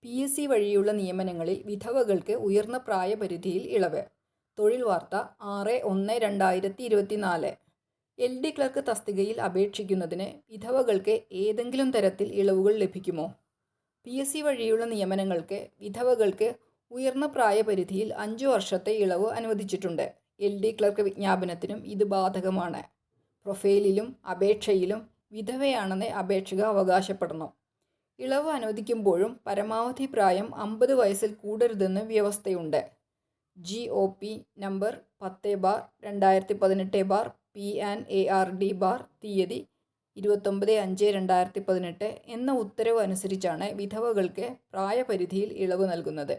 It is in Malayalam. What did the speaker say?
PSC വഴിയുള്ള നിയമനങ്ങളിൽ വിധവകൾക്ക് ഉയർന്ന പ്രായപരിധിയിൽ ഇളവ്. തൊഴിൽ വാർത്ത 6/1/2024. LD ക്ലർക്ക് തസ്തികയിൽ അപേക്ഷിക്കുന്നതിന് വിധവകൾക്ക് ഏതെങ്കിലും തരത്തിൽ ഇളവുകൾ ലഭിക്കുമോ? PSC വഴിയുള്ള നിയമനങ്ങൾക്ക് വിധവകൾക്ക് ഉയർന്ന പ്രായപരിധിയിൽ 5 വർഷത്തെ ഇളവ് അനുവദിച്ചിട്ടുണ്ട്. LD ക്ലർക്ക് വിജ്ഞാപനത്തിനും ഇത് ബാധകമാണ്. പ്രൊഫൈലിലും അപേക്ഷയിലും വിധവയാണെന്ന് അപേക്ഷക അവകാശപ്പെടണം. ഇളവ് അനുവദിക്കുമ്പോഴും പരമാവധി പ്രായം 50 വയസ്സിൽ കൂടരുതെന്ന് വ്യവസ്ഥയുണ്ട്. GOP നമ്പർ 10/2018/PNARD/ തീയതി 29/5/2018 എന്ന ഉത്തരവ് അനുസരിച്ചാണ് വിധവകൾക്ക് പ്രായപരിധിയിൽ ഇളവ് നൽകുന്നത്.